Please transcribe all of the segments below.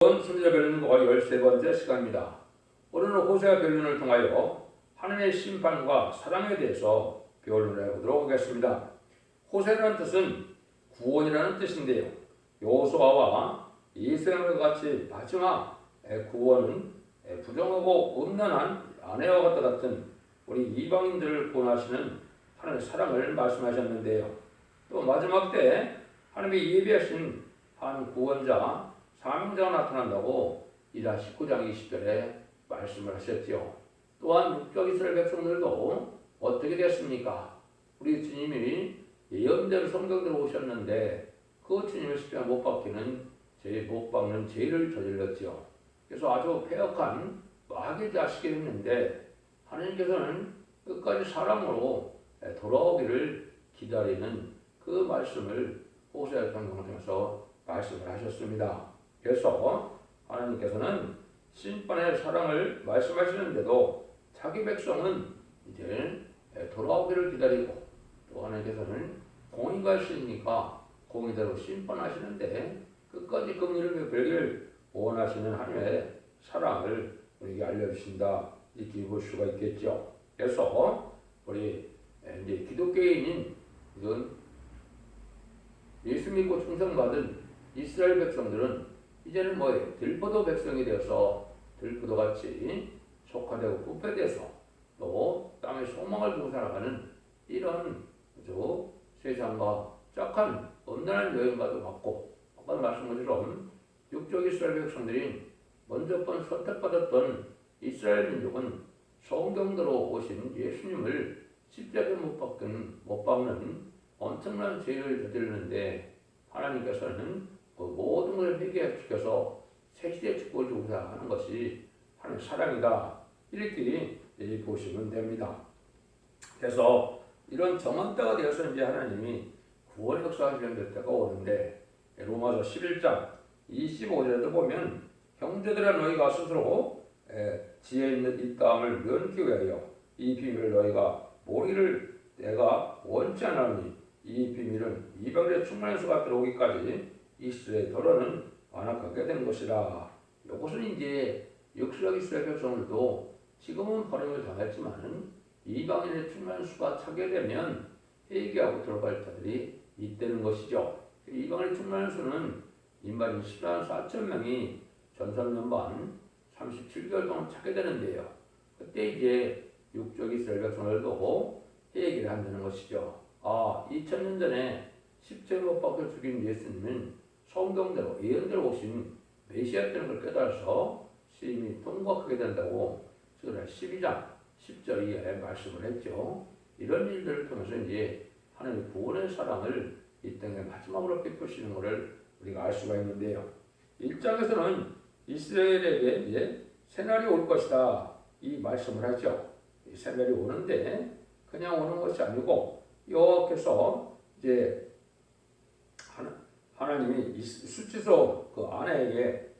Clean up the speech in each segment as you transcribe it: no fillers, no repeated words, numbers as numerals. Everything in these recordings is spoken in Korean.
선지자 변론과 13번째 시간입니다. 오늘은 호세아 변론을 통하여 하나님의 심판과 사랑에 대해서 변론을 해보도록 하겠습니다. 호세라는 뜻은 구원이라는 뜻인데요. 여호수아와 이스라엘과 같이 마지막 구원은 부정하고 음란한 아내와 같은 우리 이방인들을 구원하시는 하나님의 사랑을 말씀하셨는데요. 또 마지막 때 하나님이 예비하신 한 구원자 사명자가 나타난다고 이사 19장 20절에 말씀을 하셨지요. 또한 육적 이스라엘 백성들도 어떻게 됐습니까? 우리 주님이 예언대로 성경대로 오셨는데 그 주님의 십자가 못 박는 죄를 저질렀지요. 그래서 아주 폐역한 마귀의 자식이 됐는데 하나님께서는 끝까지 사랑으로 돌아오기를 기다리는 그 말씀을 호세아 성경을 통해서 말씀을 하셨습니다. 그래서 하나님께서는 심판의 사랑을 말씀하시는데도 자기 백성은 이제 돌아오기를 기다리고, 또 하나님께서는 공의가 있으니까 공의대로 심판하시는데 끝까지 긍휼을 베풀기를 원하시는 하나님의 사랑을 우리에게 알려주신다, 이렇게 볼 수가 있겠죠. 그래서 우리 이제 기독교인인 이런 예수 믿고 충성받은 이스라엘 백성들은 이제는 들포도 백성이 되어서 들포도같이 속화되고 부패돼서 또 땅의 소망을 두고 살아가는 이런 세상과 짝한 온전한 여인과도 같고, 아까 말씀한 것처럼 육적 이스라엘 백성들이 먼저 선택받았던 이스라엘 민족은 성경대로 오신 예수님을 십자가에 못 박는 엄청난 죄를 저지르는데 하나님께서는 그 모든 것을 회개시켜서 새시대의 축복을 주고자 하는 것이 하나님의 사랑이다, 이렇게 보시면 됩니다. 그래서 이런 정한 때가 되어서 이제 하나님이 구원의 역사가 진행될 때가 오는데, 로마서 11장 25절에도 보면 형제들아 너희가 스스로 지혜 있는 이 땅을 면키 위하여 이 비밀을 너희가 모르기를 내가 원치 않으니 이 비밀은 이방인의 충만한 수가 들어오기까지 이스라엘 더러는 완악하게 된 것이라. 이것은 이제 역사적 이스라엘 백성들도 지금은 버림을 당했지만 이방인의 충만한 수가 차게 되면 회개하고 돌아갈 자들이 있다는 것이죠. 이방인의 충만한 수는 인바인 10만 4천 명이 전선년반 37개월 동안 차게 되는데요. 그때 이제 육적 이스라엘 백성들도 회개를 한다는 것이죠. 2000년 전에 십자가에 못 박혀 죽인 예수님은 성경대로 예언대로 오신 메시아라는 걸 깨달아서 시임이 통곡하게 된다고 스가랴 12장 10절 이하에 말씀을 했죠. 이런 일들을 통해서 이제 하나님의 구원의 사랑을 이 땅에 마지막으로 베푸시는 것을 우리가 알 수가 있는데요. 1장에서는 이스라엘에게 이제 새날이 올 것이다, 이 말씀을 하죠. 이 새날이 오는데 그냥 오는 것이 아니고 여호와께서 이제 하나님이 수치소 그 아내에게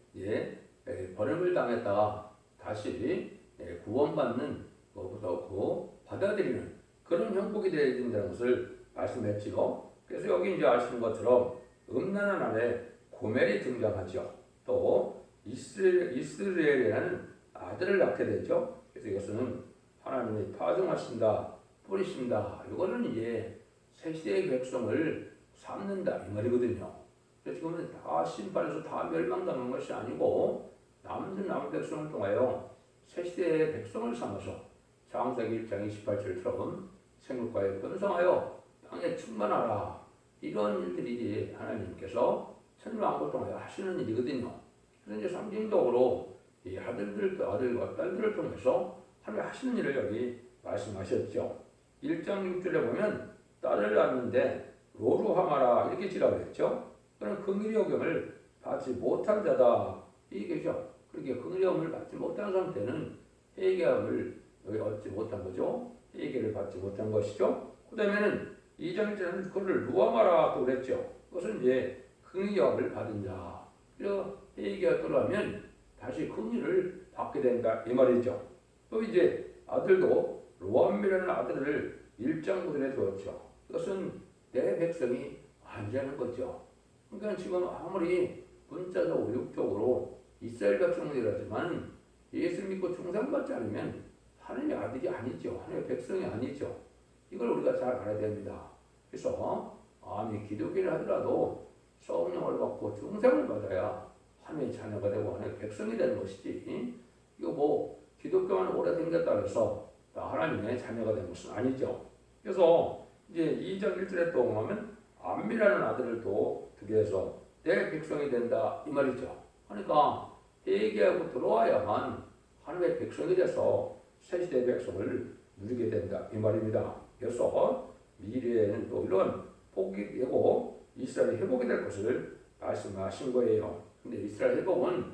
버림을 당했다가 다시 구원받는 것부터 받아들이는 그런 형국이 되어야 된다는 것을 말씀했지요. 그래서 여기 이제 아시는 것처럼 음란한 아내 고멜이 등장하죠. 또 이스라엘이라는 아들을 낳게 되죠. 그래서 이것은 하나님이 파종하신다, 뿌리신다, 이거는 이제 새 시대의 백성을 삼는다, 이 말이거든요. 지금은 다 심판에서 다 멸망당한 것이 아니고 남은 백성을 통하여 새 시대의 백성을 삼아서 창세기 1장 28절처럼 생육과에 번성하여 땅에 충만하라, 이런 일들이 하나님께서 천년왕국을 통하여 하시는 일이거든요. 그래서 이제 상징적으로 이 아들과 딸들을 통해서 하나님 하시는 일을 여기 말씀하셨죠. 1장 6절에 보면 딸을 낳는데 로루하마라 이렇게 지라고 했죠. 그런 긍휼의 여김을 받지 못한 자다, 이게죠. 그렇게 긍휼의 여김을 받지 못한 상태는 회개함을 여기 얻지 못한 거죠. 회개를 받지 못한 것이죠. 그 다음에는 2장 1절에는 그를 루아마라 또 그랬죠. 그것은 이제 긍휼의 여김을 받은 자, 그래서 회개가 들어가면 다시 긍휼을 받게 된다, 이 말이죠. 또 이제 아들도 로암이라는 아들을 1장 9절에 주었죠. 그것은 내 백성이 아니라는 거죠. 그러니까 지금 아무리 문자적으로 육적으로 이스라엘 백성들이라지만 예수 믿고 중생받지 않으면 하나님의 아들이 아니죠. 하나님의 백성이 아니죠. 이걸 우리가 잘 알아야 됩니다. 그래서 아니 기독교를 하더라도 성령을 받고 중생을 받아야 하나님의 자녀가 되고 하나님의 백성이 되는 것이지, 이거 뭐 기독교만 오래 생겼다 해서 하나님의 자녀가 되는 것은 아니죠. 그래서 이제 2장 1절에 또 보면 암미라는 아들을 또 두게 해서 내 백성이 된다 이 말이죠. 그러니까 회개하고 들어와야만 하나님의 백성이 돼서 새시대 백성을 누리게 된다 이 말입니다. 그래서 미래에는 또 이런 복이 되고 이스라엘이 회복이 될 것을 말씀하신 거예요. 근데 이스라엘 회복은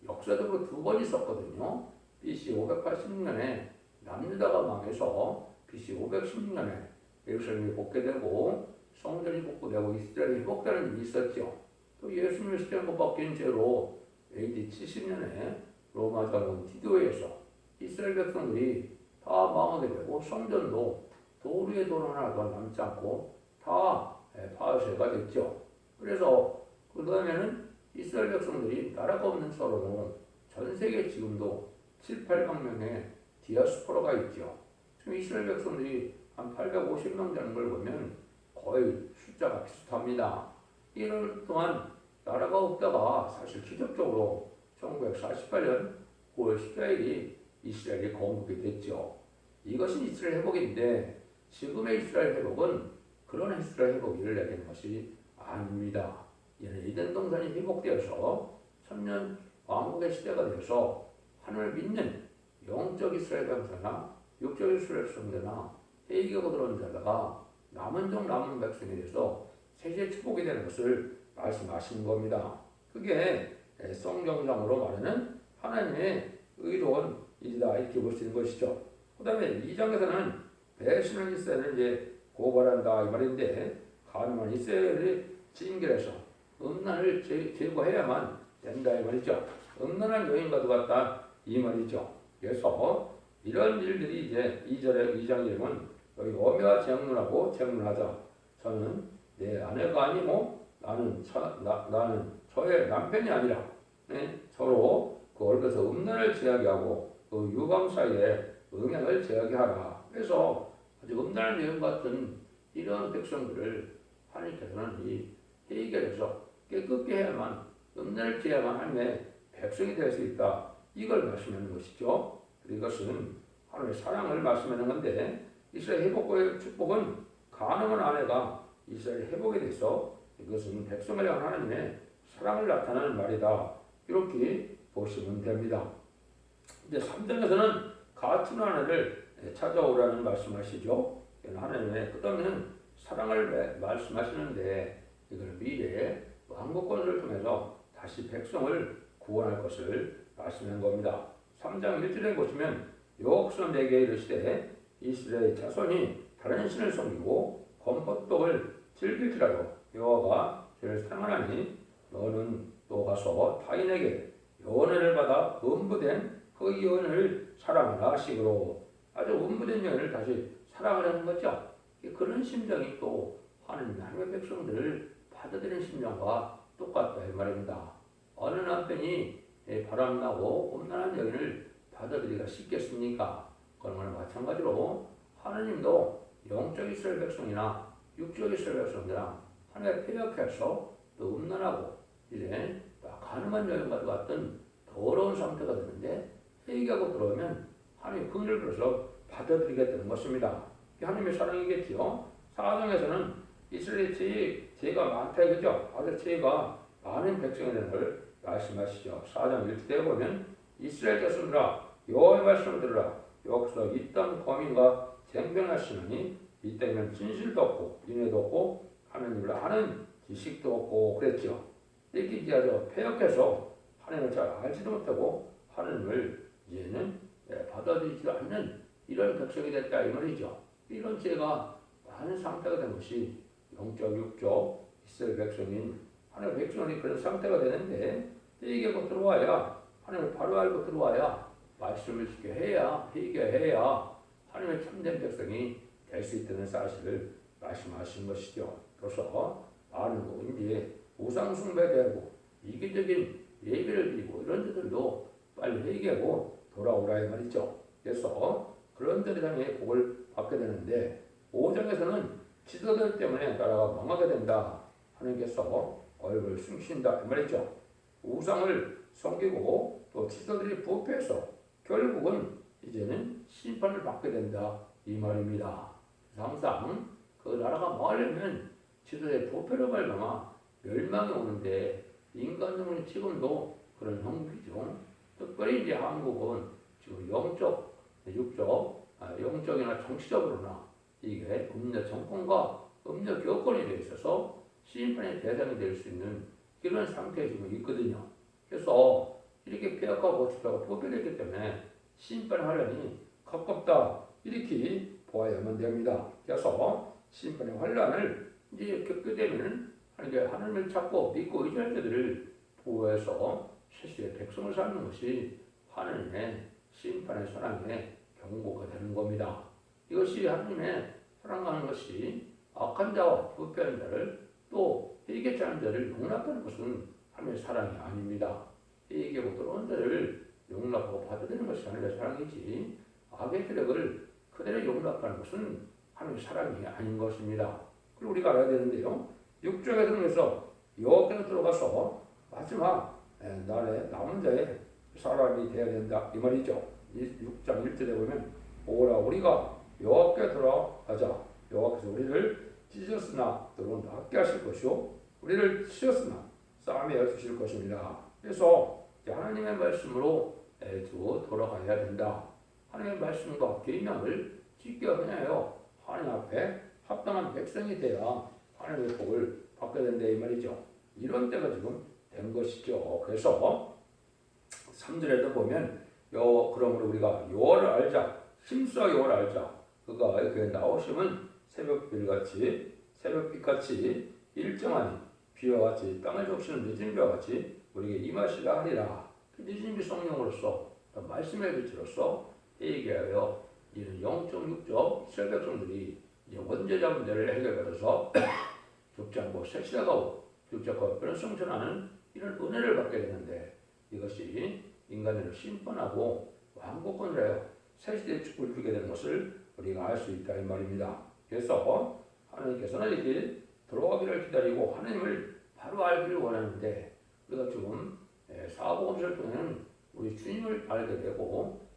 역사적으로 두 번 있었거든요. BC 586년에 남유다가 망해서 BC 516년에 예루살렘이 복귀되고 성전이 복구되고 이스라엘이 회복되는 일이 있었죠. 또 예수님의 십자가 박힌 죄로 AD 70년에 로마 장군 디도에서 이스라엘 백성들이 다 망하게 되고 성전도 돌 위에 돌 하나도 남지 않고 다 파쇄가 됐죠. 그래서 그 다음에는 이스라엘 백성들이 나라가 없는 서로는 전 세계 지금도 7, 8만 명의 디아스포라가 있죠. 지금 이스라엘 백성들이 한 850명 되는 걸 보면 거의 숫자가 비슷합니다. 1년 동안 나라가 없다가 사실 기적적으로 1948년 9월 14일이 이스라엘이 건국이 됐죠. 이것이 이스라엘 회복인데 지금의 이스라엘 회복은 그런 이스라엘 회복을 내는 것이 아닙니다. 이는 에덴 동산이 회복되어서 천년 왕국의 시대가 되어서 하늘을 믿는 영적 이스라엘 백성이나 육적 이스라엘 백성이나 회개하고 들어온 자다가 남은 종 남은 백성에 대해서 세계 축복이 되는 것을 말씀하신 겁니다. 그게 성경상으로 말하는 하나님의 의로운 일이다 이렇게 볼 수 있는 것이죠. 그 다음에 2장에서는 배신을 이스라엘을 이제 고발한다 이 말인데, 가늠한 이스라엘을 징계해서 음란을 제거해야만 된다 이 말이죠. 음란한 여인과도 같다 이 말이죠. 그래서 이런 일들이 이제 2장 이름은 여기 어미와 쟁론하고 쟁론하자. 저는 내 아내가 아니고 나는 저의 남편이 아니라 서로 그 얼굴에서 음란을 제하게 하고 그 유방 사이에 음양을 제하게 하라. 그래서 아주 음란한 여인 같은 이런 백성들을 하나님께서는 이 해결해서 깨끗게 해야만, 음란을 제하야만 하나님의 백성이 될 수 있다. 이걸 말씀하는 것이죠. 이것은 하나님의 사랑을 말씀하는 건데, 이스라엘 회복의 축복은 가늠한 아내가 이스라엘 회복에 대해서 이것은 백성을 향한 하나님의 사랑을 나타내는 말이다. 이렇게 보시면 됩니다. 이제 3장에서는 같은 아내를 찾아오라는 말씀하시죠. 하나님의 끝없는 사랑을 말씀하시는데 이걸 미래에 왕국권을 통해서 다시 백성을 구원할 것을 말씀한 겁니다. 3장 1절에 보시면 여호와께서 내게 이르시되 이스라엘 자손이 다른 신을 섬기고 건포떡을 즐길지라도 여호와가 저를 사랑하나니 너는 또 가서 타인에게 연회를 받아 음부된 그 연을 사랑하라 하시므로, 아주 음부된 연을 다시 사랑하라는 거죠. 그런 심정이 또 하나님의 백성들을 받아들이는 심정과 똑같다 이 말입니다. 어느 남편이 바람나고 음란한 여인을 받아들이기가 쉽겠습니까? 그러나 마찬가지로 하나님도 영적 이스라엘 백성이나 육적 이스라엘 백성이랑 하나님의 폐역해서 또 음란하고 이제 가늠한 여인과 같은 더러운 상태가 되는데 회개하고 들어오면 하나님의 긍휼을 빌어서 받아들이게 되는 것입니다. 하나님의 사랑이겠지요. 4장에서는 이스라엘의 죄가 많다 이거죠. 아주 죄가 많은 백성이 되는 걸 말씀하시죠. 4장 1절에 보면 이스라엘 자손들아 여호와의 말씀을 들으라. 여기서 이 땅 범인과 쟁변하시느니 이 땅에는 진실도 없고 인애도 없고 하나님을 아는 지식도 없고 그랬죠. 이렇게 이제 아주 폐역해서 하나님을 잘 알지도 못하고 하나님을 이제는 받아들이지 않는 이런 백성이 됐다 이 말이죠. 이런 죄가 많은 상태가 된 것이 영적 육적 이스라엘 백성인 하나님 백성이 그런 상태가 되는데, 회개하고 들어와야, 하나님을 바로 알고 들어와야 말씀을 지켜 해야, 회개해야 하나님의 참된 백성이 될 수 있다는 사실을 말씀하신 것이죠. 그래서 많은 이제 우상 숭배되고 이기적인 예배를 드리고 이런 데들도 빨리 회개하고 돌아오라 이 말이죠. 그래서 그런 자들 향해 복을 받게 되는데 5장에서는 지도자들 때문에 나라가 망하게 된다. 하나님께서 얼굴을 숨기신다 이 말이죠. 우상을 섬기고 또 지도자들이 부패해서 결국은 이제는 심판을 받게 된다 이 말입니다. 항상 그 나라가 망하려면 지도자의 부패로 말미암아 멸망이 오는데 인간은 지금도 그런 형국이죠. 특별히 이제 한국은 지금 영적이나 정치적으로나 이게 음녀 정권과 음녀 교권에 대해 있어서 심판의 대상이 될 수 있는 이런 상태에 지금 있거든요. 그래서 이렇게 폐역하고 지도가 부패됐기 때문에 심판하려니 가깝다 이렇게 보아야만 됩니다. 그래서 심판의 환란을 이제 겪게 되면 하나님을 찾고 믿고 의지할 자들을 보호해서 실시의 백성을 삼는 것이 하나님의 심판의 사랑의 경고가 되는 겁니다. 이것이 하나님의 사랑하는 것이 악한 자와 부패한 자를 또 회개치 않은 자를 용납하는 것은 하나님의 사랑이 아닙니다. 회개하고 들어온 자를 용납하고 받아들이는 것이 하나님의 사랑이지 악의 세력을 그대로 용납하는 것은 하나님의 사랑이 아닌 것입니다. 그리고 우리가 알아야 되는데요. 6장에서는 그래서 여호와께로 들어가서 마지막 날에 남은 자의 사람이 되어야 된다 이 말이죠. 6장 1절에 보면 오라 우리가 여호와께 들어가자. 여호와께서 우리를 찢었으나 들어온다 함께 하실 것이요 우리를 치셨으나 싸매어 주실 것입니다. 그래서 하나님의 말씀으로 돌아가야 된다. 하나님의 말씀과 계명을 지켜내어 하나님 앞에 합당한 백성이 되어 하나님의 복을 받게 된다 이 말이죠. 이런 때가 지금 된 것이죠. 그래서 3절에도 보면 그러므로 우리가 여호와를 알자 힘써 여호와를 알자 그가 그 나오심은 새벽빛같이 일정하니 비와 같이 땅을 적시는 늦은 비와 같이 우리에게 임하시라 하리라. 늦은 비 성령으로서 말씀의 빛으로서 회개하여 이런 영적 육적 이스라엘 백성들이 이제 원죄자 문제를 해결받아서 죽지 않고 색시다가고 죽지 않고 변성천하는 이런 은혜를 받게 되는데 이것이 인간을 심판하고 왕국권을 하여 새시대의 축복을 주게 되는 것을 우리가 알 수 있다 이 말입니다. 그래서 하나님께서는 이렇게 들어가기를 기다리고 하나님을 바로 알기를 원하는데 우리가 지금 사복음서를 통해는 우리 주님을 알게 되고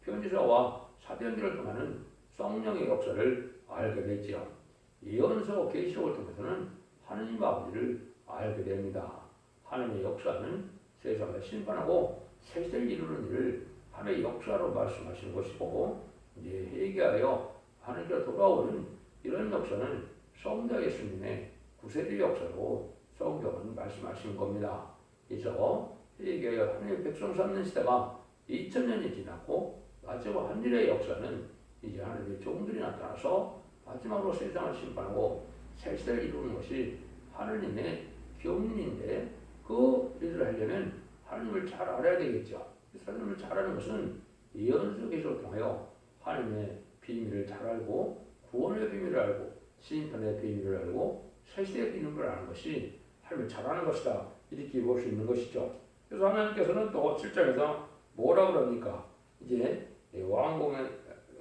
편지서와 사도행전을 통하는 성령의 역사를 알게 되지요. 예언서 계시록을 통해서는 하나님 아버지를 알게 됩니다. 하나님의 역사는 세상을 심판하고 새시대를 이루는 일을 하나님의 역사로 말씀하시는 것이고 이제 회개하여 하나님께로 돌아오는 이런 역사는 성자 예수님의 구세주의 역사로 성경은 말씀하시는 겁니다. 그래서 회개하여 하나님의 백성 삼는 시대가 2000년이 지났고 마지막 한 일의 역사는 이제 하나님의 종들이 나타나서 마지막으로 세상을 심판하고 새 시대를 이루는 것이 하나님의 경륜인데 그 일을 하려면 하나님을 잘 알아야 되겠죠. 하나님을 잘 아는 것은 예언서 계시록을 통하여 하나님의 비밀을 잘 알고 구원의 비밀을 알고 심판의 비밀을 알고 새 시대의 비밀을 아는 것이 하나님을 잘 아는 것이다. 이렇게 볼 수 있는 것이죠. 그래서 하나님께서는 또 7장에서 뭐라 그럽니까? 이제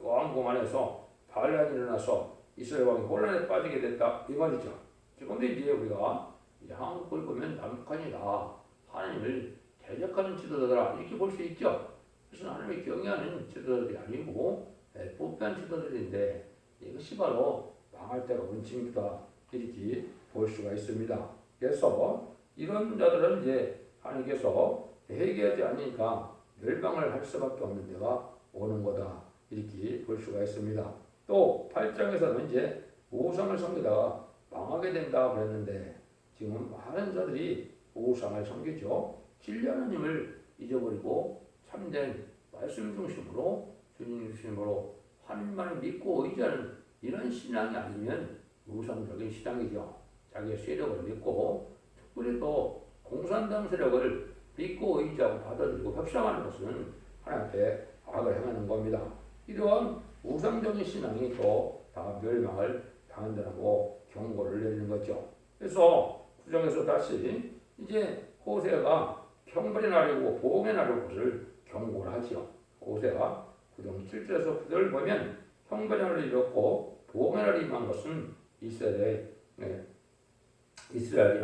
왕궁 안에서 반란이 일어나서 이스라엘 왕이 혼란에 빠지게 됐다 이 말이죠. 그런데 이제 우리가 이제 한국을 보면 남북한이다 하나님을 대적하는 지도자들아 이렇게 볼 수 있죠. 그래서 하나님을 경외하는 지도자들이 아니고 부패한 지도자들인데 이것이 바로 망할 때가 원칙이다 이렇게 볼 수가 있습니다. 그래서 이런 자들은 이제 하나님께서 회개하지 않으니까 멸망을 할 수밖에 없는 데가 오는 거다 이렇게 볼 수가 있습니다. 또 8장에서는 이제 우상을 섬기다가 망하게 된다 그랬는데 지금 많은 자들이 우상을 섬기죠. 진리 하나님을 잊어버리고 참된 말씀 중심으로 주님 중심으로 하나님만을 믿고 의지하는 이런 신앙이 아니면 우상적인 신앙이죠. 자기의 세력을 믿고 특별히 또 공산당 세력을 믿고 의지하고 받아들이고 협상하는 것은 하나님 앞에 악을 행하는 겁니다. 이러한 우상적인 신앙이 또 다 멸망을 당한다고 경고를 내리는 거죠. 그래서 구정에서 다시 이제 호세가 형벌의 날이고 보응의 날일 것을 경고를 하지요. 호세아 9장 7절에서 9절을 보면 형벌의 날이 이렇고 보응의 날이 임한 것은 이스라엘이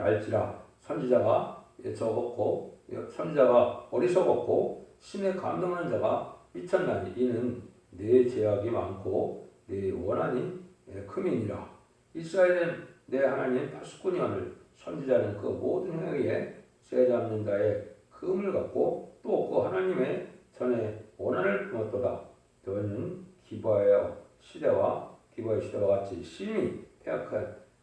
알지라 선지자가 적었고 선지자가 어리석었고 신에 감동하는 자가 미쳤나니 이는 내 죄악이 많고 내 원한이 크민이라. 이스라엘은 내 하나님 파수꾼이오늘 선지자는 그 모든 행위에 쇠잡는 자의 금을 갖고 또 그 하나님의 전에 원한을 품었도다. 너는 기브아의 시대와 같이 심히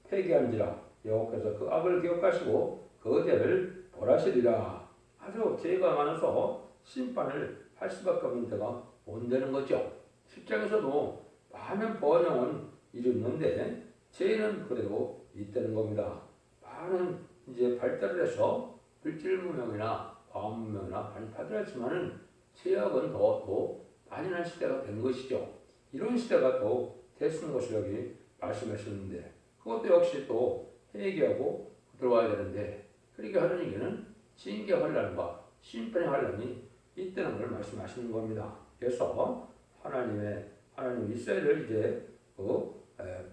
폐기한지라. 여호와께서 그 악을 기억하시고 그 죄를 벌하시리라. 아주 죄가 많아서 심판을 할 수밖에 없는 데가 온다는 거죠. 10장에서도 많은 번영은 이루는데 죄는 그래도 있다는 겁니다. 많은 이제 발달을 해서 물질 문명이나 과학 문명이나 많이 발달했지만은 죄악은 더 많이 난 시대가 된 것이죠. 이런 시대가 또 됐는 것을 여기 말씀하셨는데 그것도 역시 또 회개하고 들어와야 되는데 그렇게 하는 얘기는 징계 환란과 심판의 환란이 있다는 걸 말씀하시는 겁니다. 그래서 하나님 이스라엘을 이제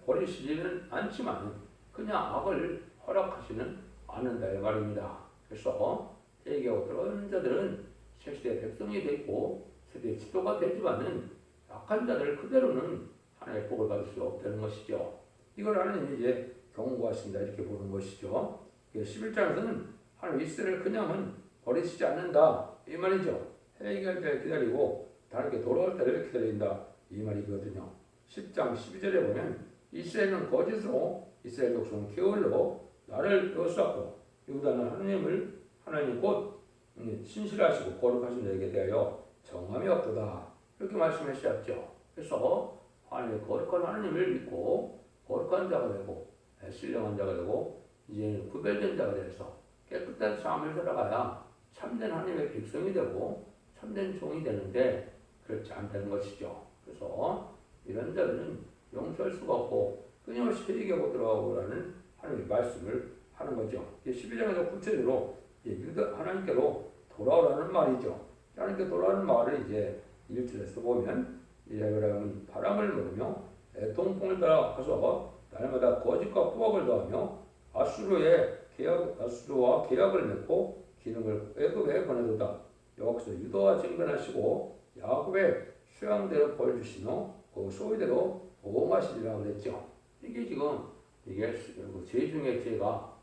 버리시지는 않지만 그냥 악을 허락하시는 않는다 이 말입니다. 그래서 회개하고 들어오는 자들은 새시대 백성이 되고 세대 지도가 되지만은 약한 자들 그대로는 하나님의 복을 받을 수 없다는 것이죠. 이걸 하나님이 이제 경고하신다 이렇게 보는 것이죠. 11장에서는 하나님 이스라엘을 그냥은 버리시지 않는다 이 말이죠. 회개할 때를 기다리고 다르게 돌아올 때를 기다린다 이 말이거든요. 10장 12절에 보면 이스라엘은 거짓으로 이스라엘 백성은 게을러 나를 여수하고 유다는 하나님 곧 신실하시고 거룩하신 자에게 대하여 정함이 없도다 이렇게 말씀하셨죠. 그래서 하나님의 거룩한 하나님을 믿고 거룩한 자가 되고 신령한 자가 되고 이제 구별된 자가 돼서 깨끗한 삶을 살아가야 참된 하나님의 백성이 되고 참된 종이 되는데 그렇지 않다는 것이죠. 그래서 이런 자들은 용서할 수가 없고 끊임없이 회개하고 들어가고라는 하나님의 말씀을 하는 거죠. 12장에서 구체적으로 하나님께로 돌아오라는 말이죠. 하나님께 돌아오는 말을 이제 1절에서 보면 이스라엘은 바람을 먹으며 동풍을 따라가서 날마다 거짓과 포악을 더하며 아수르와 계약을 맺고 기름을 애굽에 보내도다. 여호와께서 유다와 증변하시고 야곱의 수양대로 벌 주시며 그 소위대로 보응하시리라 그랬죠. 이게 지금 죄 중에 죄가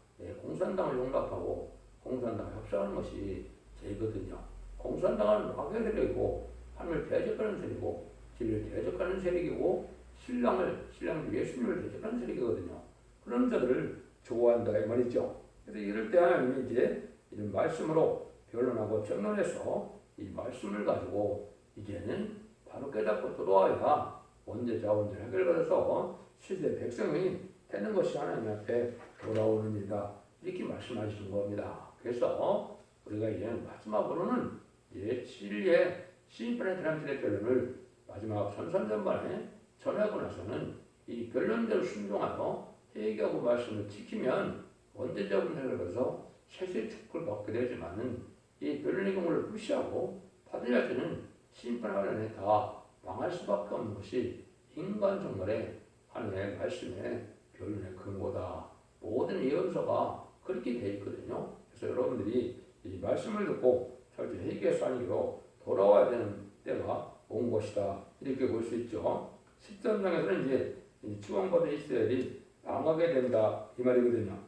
공산당을 용납하고 공산당을 협상하는 것이 죄거든요. 공산당은 마귀의 세력이고 하나님을 대적하는 세력이고 진리를 대적하는 세력이고 신랑 예수님을 대적하는 세력이거든요. 그런 자들을 좋아한다 이 말이죠. 그래서 이럴 때 하나님이 이제 이런 말씀으로 변론하고 정론해서 이 말씀을 가지고 이제는 바로 깨닫고 돌아와야 원죄자 원죄를 해결받아서 시대 백성이 되는 것이 하나님 앞에 돌아오는 일이다 이렇게 말씀하시는 겁니다. 그래서 우리가 이제 마지막으로는 이제 진리의 심판의 대람질의 변론을 마지막 전산전반에 전하고 나서는 이 변론대로 순종하여 회개하고 말씀을 지키면 원죄자 분석을 해서 세세 축복을 받게 되지만은 이 변론의 경우를 무시하고 받을 자들은 심판하려니 다 망할 수밖에 없는 것이 인간 정말의 하나님의 말씀의 변론의 근거다. 모든 예언서가 그렇게 되어 있거든요. 그래서 여러분들이 이 말씀을 듣고 철저히 회개해서 하기로 돌아와야 되는 때가 온 것이다. 이렇게 볼 수 있죠. 13장에서는 이제 추방받은 이스라엘이 망하게 된다 이 말이거든요.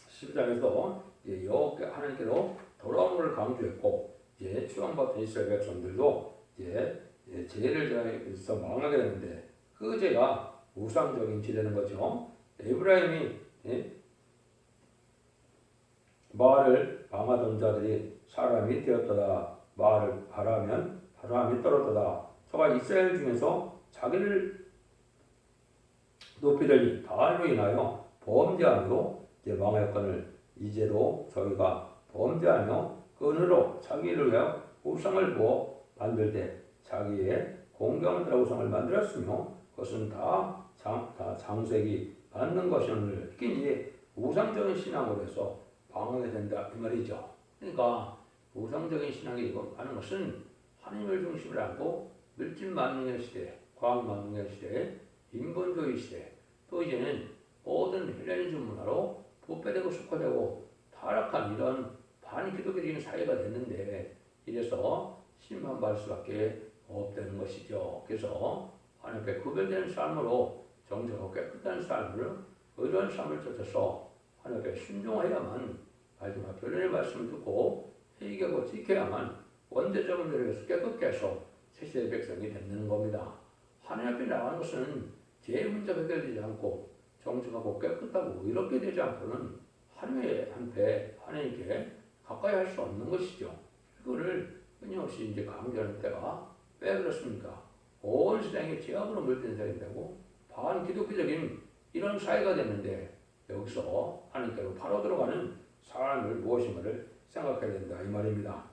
10장에서 여호와께 하나님께로 돌아오는 것을 강조했고 이제 추방받은 이스라엘 백성들도 이제 죄를 저해서 망하게 되는데 그 죄가 우상적인 죄라는 거죠. 에브라임이 말을 방하던 자들이 사람이 되었도다. 말을 바라면 바람이 떨어도다. 저가 이스라엘 중에서 자기를 높이더니 바알로 인하여 범죄함으로 망하였거늘 이제도 저희가 범죄하며 끈으로 자기를 위하여 우상을 부어 만들 때 자기의 공경을 우상을 만들었으며 그것은 다 장색이 받는 것이오늘 특히 이제 우상적인 신앙으로 해서 방황하게 된다 이 말이죠. 그러니까 우상적인 신앙이 하는 것은 하나님을 중심으로 하고 물질 만능의 시대, 과학 만능의 시대, 인본주의 시대, 또 이제는 모든 헬레니즘 문화로 부패되고 숙화되고 타락한 이런 반기독교적인 사회가 됐는데 이래서 심판받을 수밖에 없다는 것이죠. 그래서 하나님 앞에 구별되는 삶으로 정직하고 깨끗한 삶을 의로운 삶을 쫓아서 하나님 앞에 순종해야만 마지막 결론의 말씀을 듣고 회개하고 지켜야만 원죄적인 죄를 위해서 깨끗게 해서 새시대의 백성이 되는 겁니다. 하나님 앞에 나가는 것은 죄 문제가 해결되지 않고 정직하고 깨끗하고 의롭게 되지 않고는 하나님께 가까이 할 수 없는 것이죠. 그거를 끊임없이 이제 강조하는 때가 왜 그렇습니까? 온 세상이 죄악으로 물든 사람이라고 반기독교적인 이런 사회가 됐는데 여기서 하나님께로 바로 들어가는 사람을 무엇인가를 생각해야 된다 이 말입니다.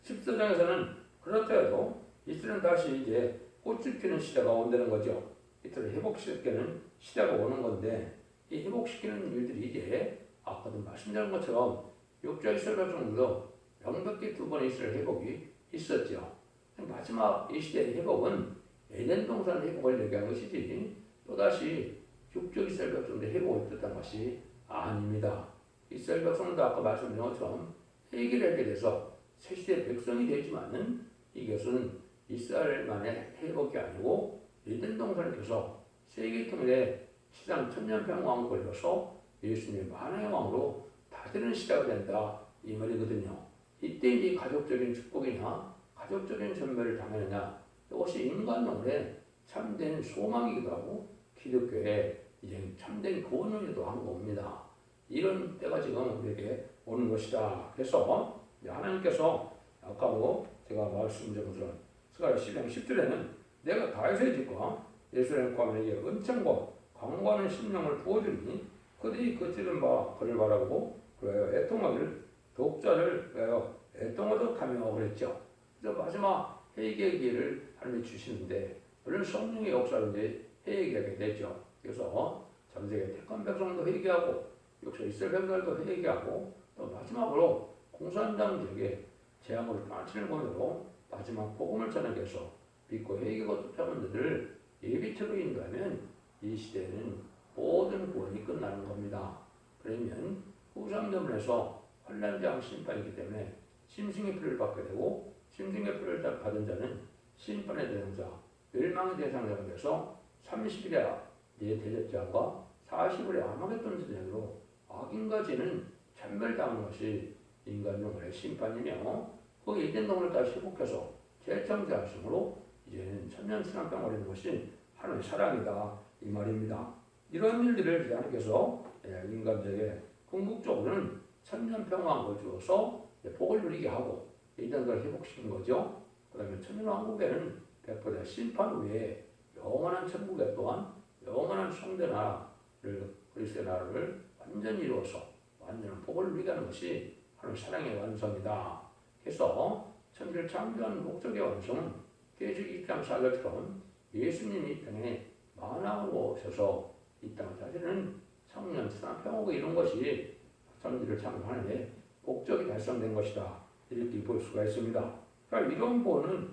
14장에서는 그렇다 해도 이스라엘은 다시 이제 꽃을 피는 시대가 온다는 거죠. 이틀을 회복시키는 시대가 오는 건데 이 회복시키는 일들이 이제 아까도 말씀드린 것처럼 육조 이스라엘 백성들도 명백히 두 번의 이스라엘 회복이 있었죠. 마지막 이 시대의 회복은 에덴 동산 회복을 얘기한 것이지 또다시 육조 이스라엘 백성들의 회복을 뜻한 것이 아닙니다. 이스라엘 백성도 아까 말씀드린 것처럼 회개를 하게 돼서 새시대 백성이 되지만은 이것은 이스라엘만의 회복이 아니고 에덴 동산을 켜서 세계 통일에 시장 천년평왕 걸려서 예수님의 만왕의 왕으로 다스리는 시대가 된다 이 말이거든요. 이때 이제 가족적인 축복이나 가족적인 전멸을 당하느냐 이것이 인간론의 참된 소망이기도 하고 기독교의 이제 참된 구원론이기도 한 겁니다. 이런 때가 지금 우리에게 오는 것이다. 그래서 하나님께서 아까도 제가 말씀드린 것처럼 스가랴 12장 10절에는 내가 다윗의 집과 예루살렘 가문에게 은총과 강구하는 심령을 부어주니 그들이 그 찌른 바 그를 바라보고 그래요 애통하기를 독자를 왜요 애통하도록 하며 그랬죠. 그래서 마지막 회개의 기회를 하나님이 주시는데 물론 성령의 역사로 이제 회개하게 되죠. 그래서 전 세계 택한 백성도 회개하고 역시 이스라엘 백성들도 회개하고 또 마지막으로 공산당 지역에 재앙으로 빠지는 것으로 마지막 복음을 전하기 위해서 믿고 회개하고 쫓아오는 자들을 예비처로 인도하면 이 시대에는 모든 구원이 끝나는 겁니다. 그러면 후상대문에서 환난장 심판이기 때문에 심승의 피를 받게 되고 심승의 피를 받은 자는 심판의 대상자, 멸망의 대상자가 돼서 30일의 대적자와 40일의 아마겟돈 전쟁으로 악인과 죄는 참멸당하는 것이 인간 영혼의 심판이며 그 에덴 동을 다시 회복해서 재창조하심으로 이제는 천년 신앙병을 이루는 것이 하나님의 사랑이다 이 말입니다. 이런 일들을 하나님께서 인간들에게 궁극적으로는 천년 평화를 주어서 복을 누리게 하고 이단들을 회복시킨 거죠. 그 다음에 천년 왕국에는 백보다 심판 후에 영원한 천국에 또한 영원한 성대 나라를 그리스도의 나라를 완전히 이루어서 완전한 복을 누리게 하는 것이 하나님의 사랑의 완성이다. 그래서 천지를 창조한 목적의 완성은 계시록 2장 4절처럼 예수님이 이 땅에 만왕으로 오셔서 이 땅을 다스리는 청년, 신앙, 평화가 이룬 것이 천지를 창조하는 목적이 달성된 것이다. 이렇게 볼 수가 있습니다. 그러니까 이런 복은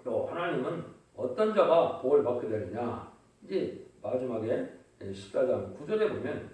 또 하나님은 어떤 자가 복을 받게 되느냐. 이제 마지막에 14장 9절에 보면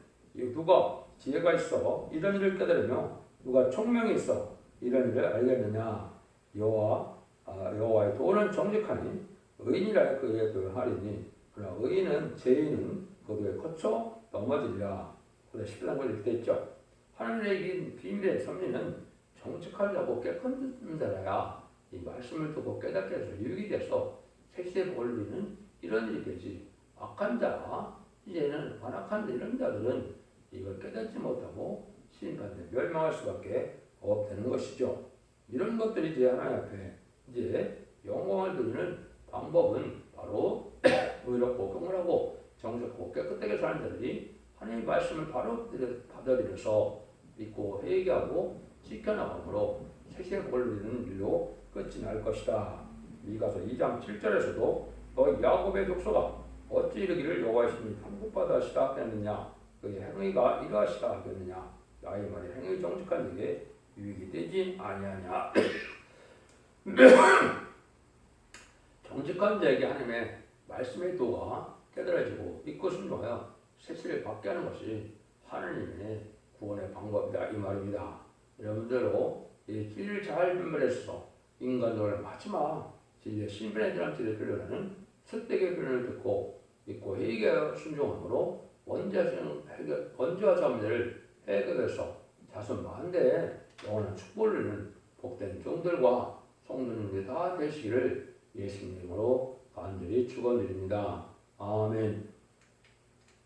누가 지혜가 있어 이런 일을 깨달으며 누가 총명이 있어 이런 일을 알겠느냐. 여호와의 도는 정직하니 의인이라 그에게 하리니 그러나 의인은 죄인은 그도에 거쳐 넘어지리라. 14장 9절 이렇게 있죠. 하나님의 비밀의 섭리는 정직하지 않고 깨끗한 자라야 이 말씀을 듣고 깨닫게 해서 유익이 돼서 색시의 복을 누리는 이런 일이 되지. 악한 자, 이제는 완악한 이런 자들은 이걸 깨닫지 못하고 심판에 멸망할 수밖에 없다는 것이죠. 이런 것들이 이제 하나님 앞에 이제 영광을 누리는 방법은 바로 의롭고 경건하고 정직하고 깨끗하게 사는 자들이 하나님의 말씀을 바로 받아들여서 믿고 회개하고 지켜나감으로 새시의 복을 누리는 일로 끝이 날 것이다. 미가서 2장 7절에서도 너 야곱의 족속아 어찌 이르기를 여호와이시니 천국받아 하시다 하였느냐 그의 행위가 이러하시다 하였느냐 나의 말이 행위 정직한 자에게 유익이 되지 아니하냐. 정직한 자에게 하나님의 말씀의 도가 깨달아지고 믿고 순종하여 세세를 받게 하는 것이 하나님의 구원의 방법이다 이 말입니다. 여러분들로 이 진리를 잘 분별해서 인간적으로 마지막 진리의 신분에 대한 진리를 표현하는 설득의 표현을 듣고 믿고 회개하여 순종함으로 원죄와 문제를 해결해서 자손 만대에 영원한 축복을 누리는 복된 종들과 성도님들이 다 되시기를 예수님으로 간절히 축원드립니다. 아멘.